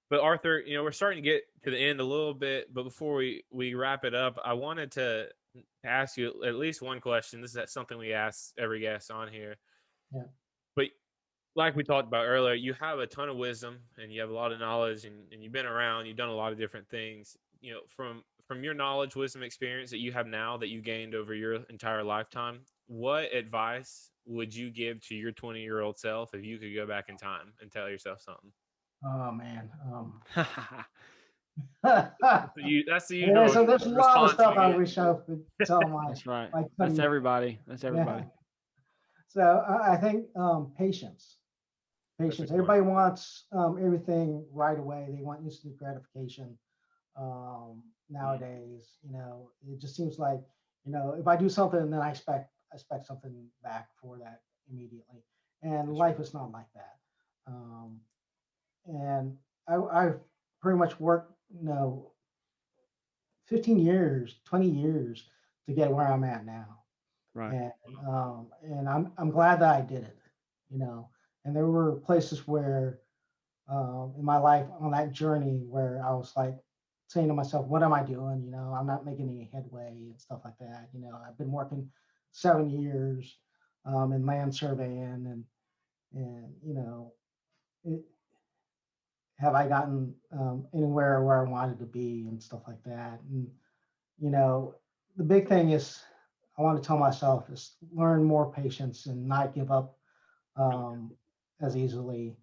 But Arthur, we're starting to get to the end a little bit, but before we wrap it up, I wanted to ask you at least one question. This is something we ask every guest on here. Yeah. But like we talked about earlier, you have a ton of wisdom and you have a lot of knowledge, and you've been around, you've done a lot of different things. From your knowledge, wisdom, experience that you have now that you gained over your entire lifetime, what advice would you give to your 20-year-old self if you could go back in time and tell yourself something? Oh man. That's the Yeah, usual so there's a lot of response stuff we I get. wish I could tell That's right. my That's 20 year. everybody. That's Yeah. everybody. So I think patience. That's a Patience. good one. Everybody wants everything right away. They want instant gratification. Nowadays, it just seems like, if I do something, then I expect something back for that immediately. And That's life right. is not like that. Um, and I've pretty much worked, 15 years, 20 years to get where I'm at now. Right. And I'm glad that I did it, you know. And there were places where in my life on that journey where I was like saying to myself, "What am I doing?" I'm not making any headway and stuff like that. I've been working 7 years in land surveying, and it, have I gotten anywhere where I wanted to be and stuff like that. And you know, the big thing is I want to tell myself is learn more patience and not give up Really good. um, as easily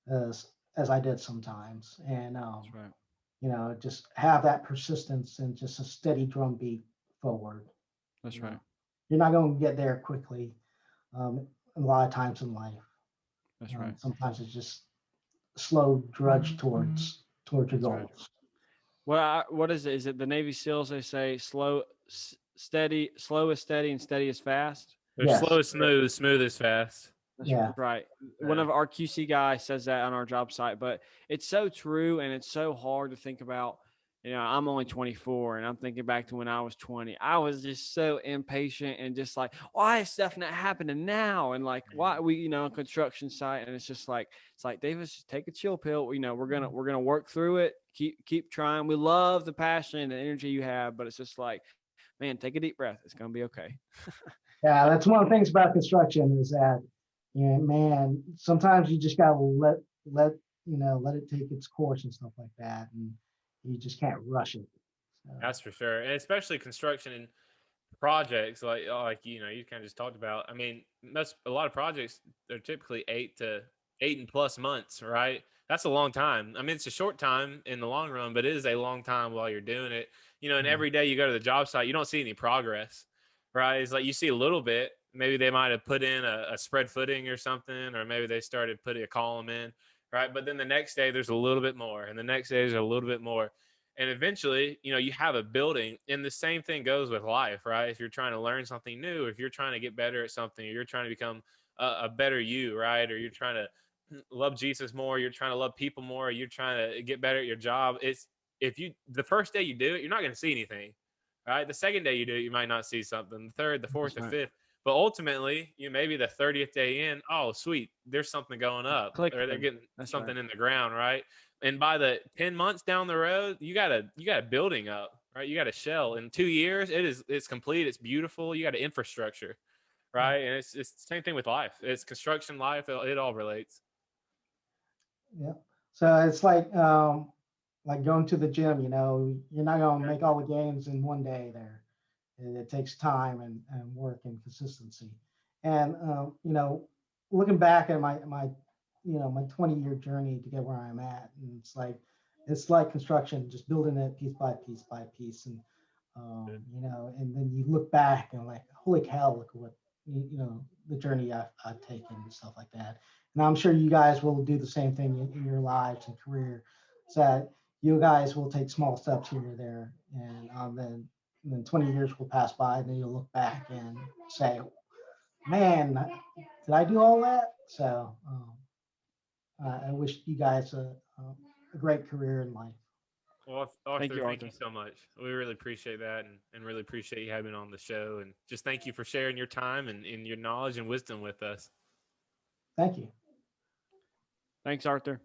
as as I did sometimes, and That's right. just have that persistence and just a steady drumbeat forward. That's You right. know, you're not going to get there quickly. A lot of times in life, That's right. sometimes it's just slow drudge towards your That's right. goals. What is it? Is it the Navy SEALs? They say steady, slow is steady, and steady is fast. They're slow Yes, is smooth, smooth is fast. That's yeah, right. One Yeah. of our QC guys says that on our job site, but it's so true, and it's so hard to think about. I'm only 24, and I'm thinking back to when I was 20. I was just so impatient and just like, why is stuff not happening now? And like, why we, construction site, and it's like Davis, just take a chill pill. We're gonna work through it. Keep trying. We love the passion and the energy you have, but it's just like, man, take a deep breath. It's gonna be okay. yeah. That's one of the things about construction is that, man, sometimes you just gotta let it take its course and stuff like that, and you just can't rush it. So, That's for sure. And especially construction and projects like you kind of just talked about. I mean, that's a lot of projects. They're typically 8 and plus months, right? That's a long time. I mean, it's a short time in the long run, but it is a long time while you're doing it. And yeah, every day you go to the job site, you don't see any progress, right? It's like you see a little bit. Maybe they might have put in a spread footing or something, or maybe they started putting a column in, right? But then the next day there's a little bit more, and the next day there's a little bit more, and eventually you have a building. And the same thing goes with life, right? If you're trying to learn something new, if you're trying to get better at something, or you're trying to become a better you, right? Or you're trying to love Jesus more, you're trying to love people more, you're trying to get better at your job. It's if you the first day you do it, you're not going to see anything, right? The second day you do it, you might not see something, the third, the fourth, That's the right. fifth. But ultimately, maybe the 30th day in, oh sweet, there's something going It's up, or they're clicking. getting That's right. something in the ground, right? And by the 10 months down the road, you got a building up, right? You got a shell. In 2 years, it's complete, it's beautiful, you got an infrastructure, yeah, right? And it's the same thing with life. It's construction, life, it all relates. yeah. So it's like going to the gym. You're not gonna make all the gains in one day there. It takes time and work and consistency. And looking back at my 20-year journey to get where I'm at, and it's like construction, just building it piece by piece by piece, and then you look back and like, holy cow, look at what the journey I've taken and stuff like that. And I'm sure you guys will do the same thing in your lives and career, so that you guys will take small steps here or there, and then 20 years will pass by, and then you'll look back and say, man, did I do all that? So I wish you guys a great career in life. Well, Thank Arthur, you, thank you Arthur. so much. We really appreciate that, and really appreciate you having on the show. And just thank you for sharing your time and your knowledge and wisdom with us. Thank you. Thanks, Arthur.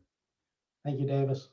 Thank you, Davis.